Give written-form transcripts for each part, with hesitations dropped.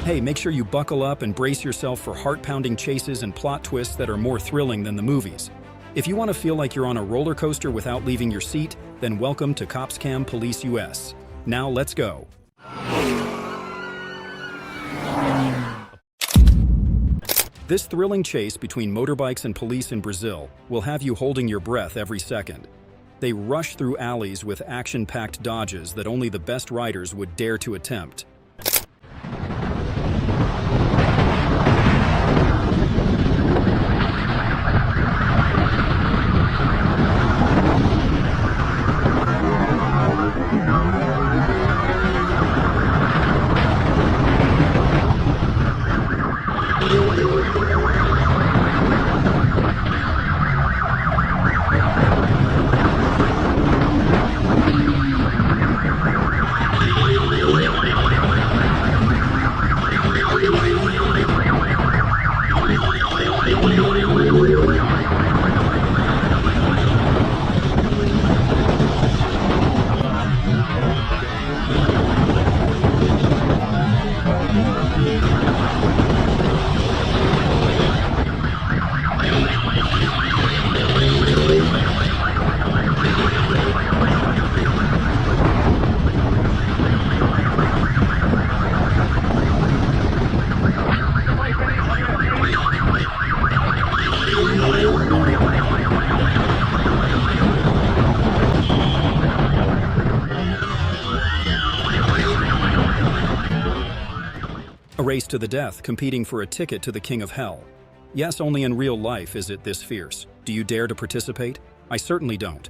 Hey, make sure you buckle up and brace yourself for heart-pounding chases and plot twists that are more thrilling than the movies. If you want to feel like you're on a roller coaster without leaving your seat, then welcome to COPSCAM Police US. Now let's go. This thrilling chase between motorbikes and police in Brazil will have you holding your breath every second. They rush through alleys with action-packed dodges that only the best riders would dare to attempt. A race to the death, competing for a ticket to the King of Hell. Yes, only in real life is it this fierce. Do you dare to participate? I certainly don't.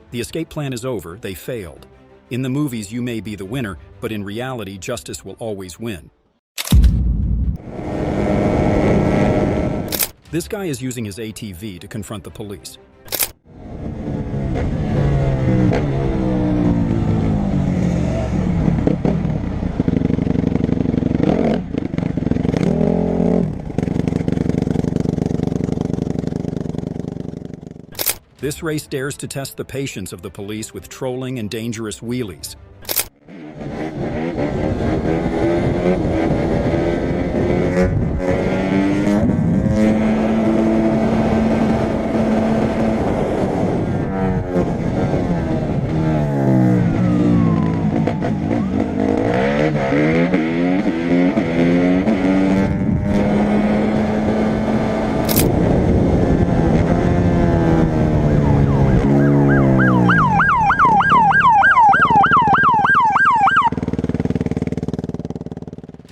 The escape plan is over, they failed. In the movies, you may be the winner, but in reality, justice will always win. This guy is using his ATV to confront the police. This race dares to test the patience of the police with trolling and dangerous wheelies.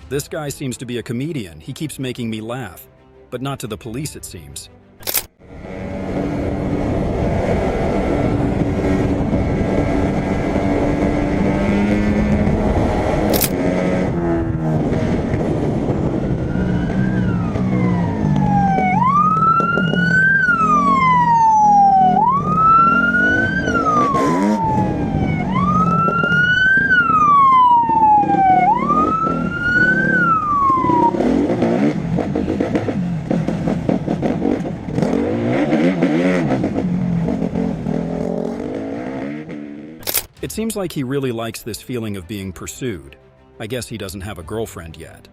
This guy seems to be a comedian. He keeps making me laugh. But not to the police, it seems. It seems like he really likes this feeling of being pursued. I guess he doesn't have a girlfriend yet.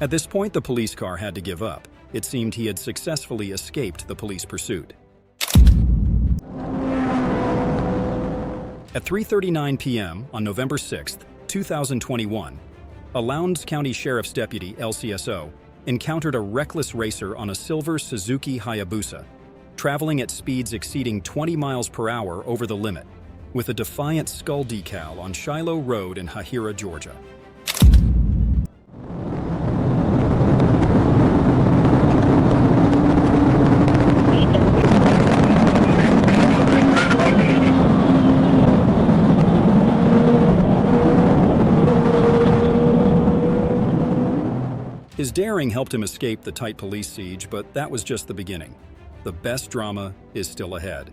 At this point, the police car had to give up. It seemed he had successfully escaped the police pursuit. At 3:39 p.m. on November 6, 2021, a Lowndes County Sheriff's Deputy, LCSO, encountered a reckless racer on a silver Suzuki Hayabusa, traveling at speeds exceeding 20 miles per hour over the limit, with a defiant skull decal on Shiloh Road in Hahira, Georgia. His daring helped him escape the tight police siege, but that was just the beginning. The best drama is still ahead.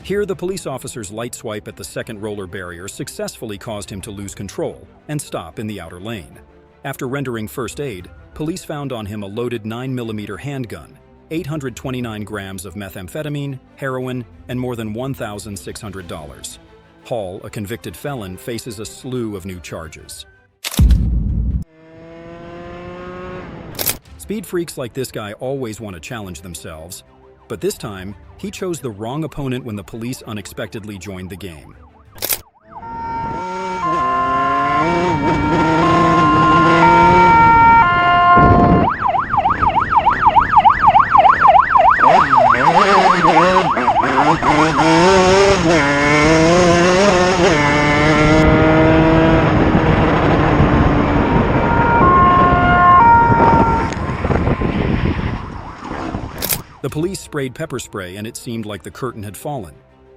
Here, the police officer's light swipe at the second roller barrier successfully caused him to lose control and stop in the outer lane. After rendering first aid, police found on him a loaded 9mm handgun, 829 grams of methamphetamine, heroin, and more than $1,600. Hall, a convicted felon, faces a slew of new charges. Speed freaks like this guy always want to challenge themselves, but this time, he chose the wrong opponent when the police unexpectedly joined the game. The police sprayed pepper spray and it seemed like the curtain had fallen.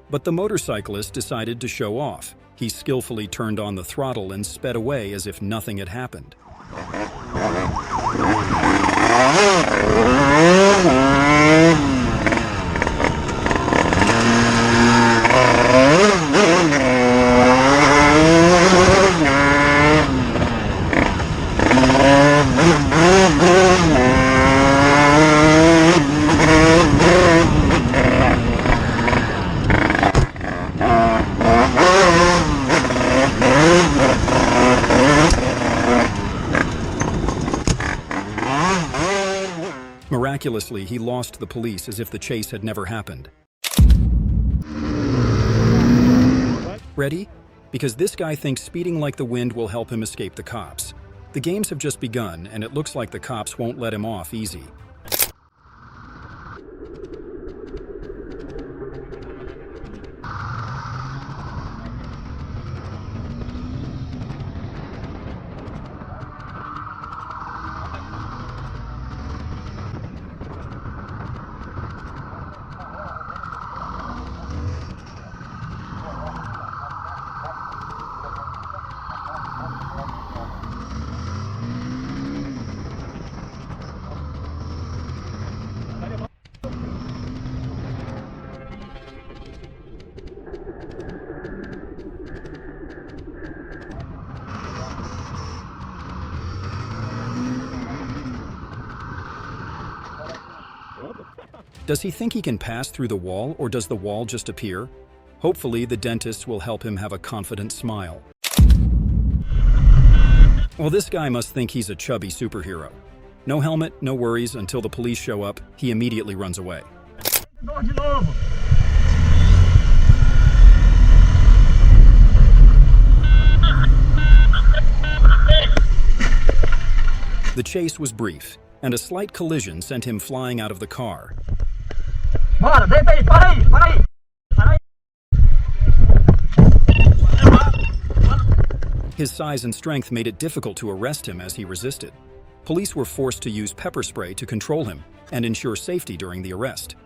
But the motorcyclist decided to show off. He skillfully turned on the throttle and sped away as if nothing had happened. Miraculously, he lost the police as if the chase had never happened. Ready? Because this guy thinks speeding like the wind will help him escape the cops. The games have just begun, and it looks like the cops won't let him off easy. Does he think he can pass through the wall, or does the wall just appear? Hopefully, the dentist will help him have a confident smile. Well, this guy must think he's a chubby superhero. No helmet, no worries, until the police show up, he immediately runs away. The chase was brief, and a slight collision sent him flying out of the car. His size and strength made it difficult to arrest him as he resisted. Police were forced to use pepper spray to control him and ensure safety during the arrest.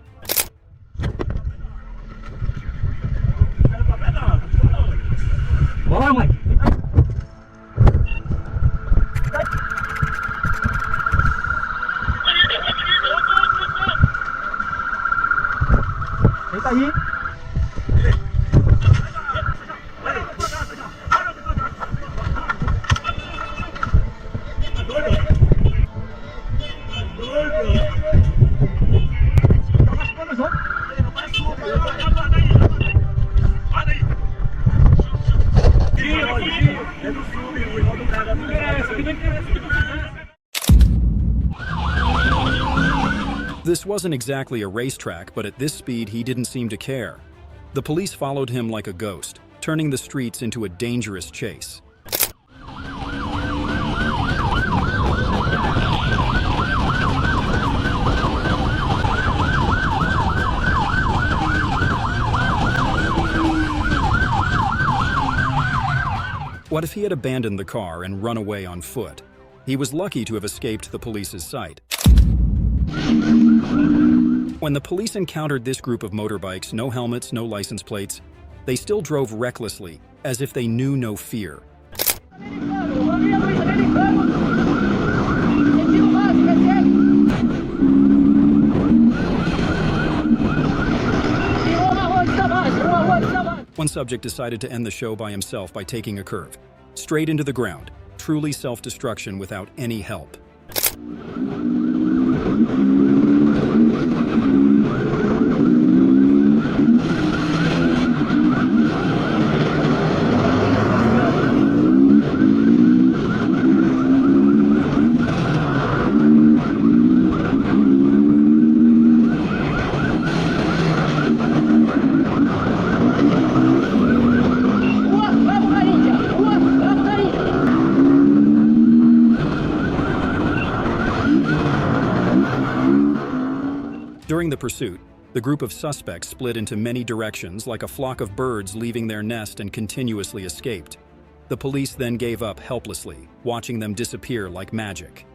This wasn't exactly a racetrack, but at this speed he didn't seem to care. The police followed him like a ghost, turning the streets into a dangerous chase. What if he had abandoned the car and run away on foot? He was lucky to have escaped the police's sight. When the police encountered this group of motorbikes, no helmets, no license plates, they still drove recklessly, as if they knew no fear. One subject decided to end the show by himself by taking a curve, straight into the ground, truly self-destruction without any help. During the pursuit, the group of suspects split into many directions like a flock of birds leaving their nest and continuously escaped. The police then gave up helplessly, watching them disappear like magic.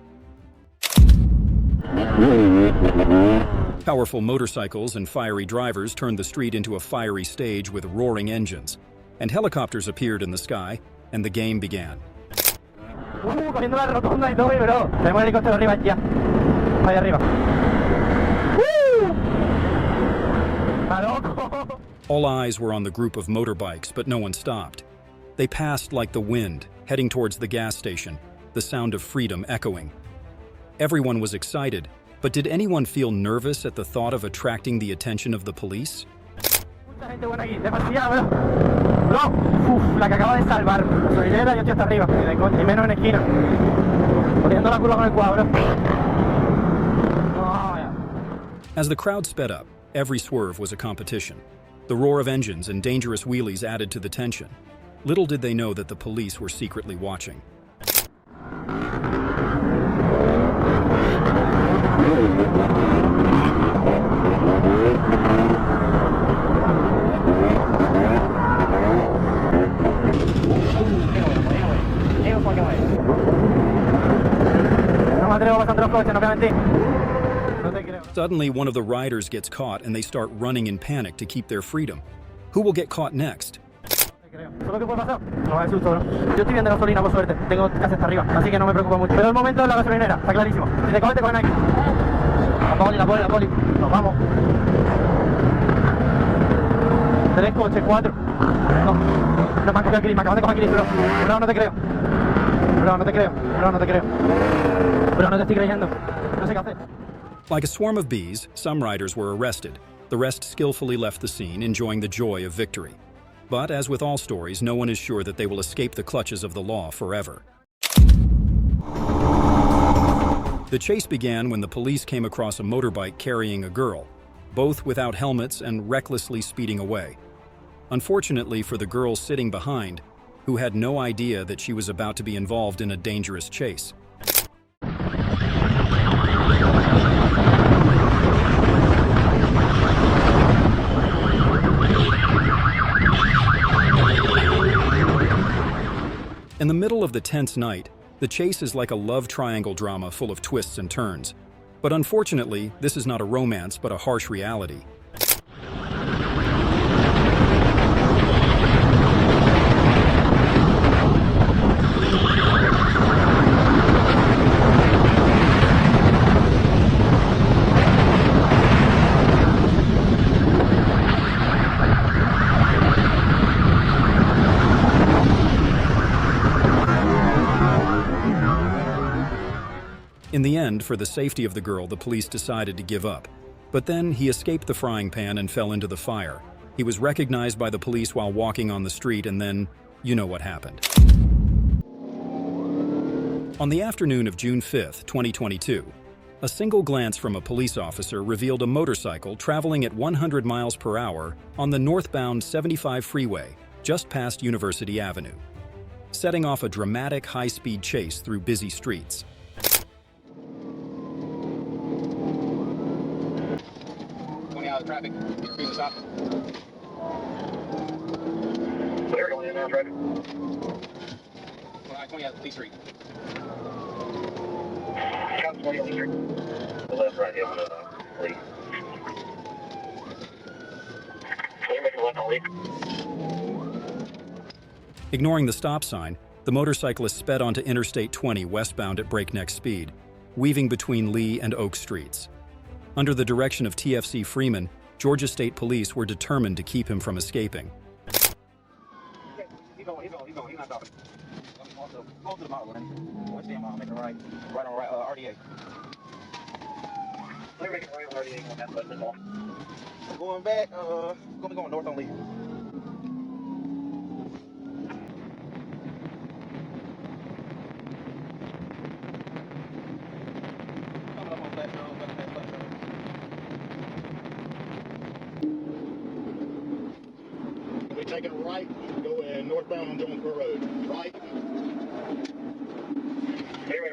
Powerful motorcycles and fiery drivers turned the street into a fiery stage with roaring engines, and helicopters appeared in the sky, and the game began. All eyes were on the group of motorbikes, but no one stopped. They passed like the wind, heading towards the gas station, the sound of freedom echoing. Everyone was excited, but did anyone feel nervous at the thought of attracting the attention of the police? As the crowd sped up, every swerve was a competition. The roar of engines and dangerous wheelies added to the tension. Little did they know that the police were secretly watching. Suddenly, one of the riders gets caught and they start running in panic to keep their freedom. Who will get caught next? Like a swarm of bees, some riders were arrested. The rest skillfully left the scene, enjoying the joy of victory. But as with all stories, no one is sure that they will escape the clutches of the law forever. The chase began when the police came across a motorbike carrying a girl, both without helmets and recklessly speeding away. Unfortunately for the girl sitting behind, who had no idea that she was about to be involved in a dangerous chase. In the middle of the tense night, the chase is like a love triangle drama full of twists and turns. But unfortunately, this is not a romance but a harsh reality. In the end, for the safety of the girl, the police decided to give up. But then he escaped the frying pan and fell into the fire. He was recognized by the police while walking on the street, and then, you know what happened. On the afternoon of June 5, 2022, a single glance from a police officer revealed a motorcycle traveling at 100 miles per hour on the northbound 75 freeway, just past University Avenue, setting off a dramatic high-speed chase through busy streets. Traffic. Speed stop. Clear going in now, traffic. 20 out of P Street. Count 20 on the street. The left, right here on the lead. Clear, make a left on lead. Ignoring the stop sign, the motorcyclist sped onto Interstate 20 westbound at breakneck speed, weaving between Lee and Oak Streets. Under the direction of TFC Freeman, Georgia State Police were determined to keep him from escaping. He's going, he's not stopping. Close to the model lane. Watch them, make it right on RDA. Let me make it right on RDA, going that button off. Going back, gonna be going north on Lee. Coming up on Flat Road, We're taking right, go northbound on Jonesboro Road. Right.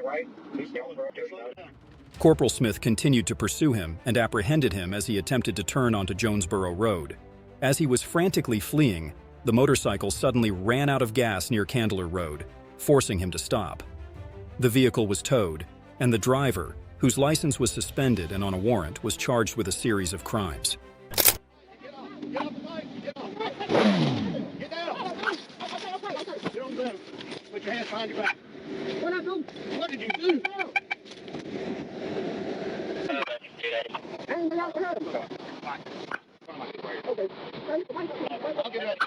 right. Corporal Smith continued to pursue him and apprehended him as he attempted to turn onto Jonesboro Road. As he was frantically fleeing, the motorcycle suddenly ran out of gas near Candler Road, forcing him to stop. The vehicle was towed, and the driver, whose license was suspended and on a warrant, was charged with a series of crimes. Get off the bike! Get off! Get down! Get on down. Put your hands behind your back. What did I do? What did you do? Okay. I'll get ready.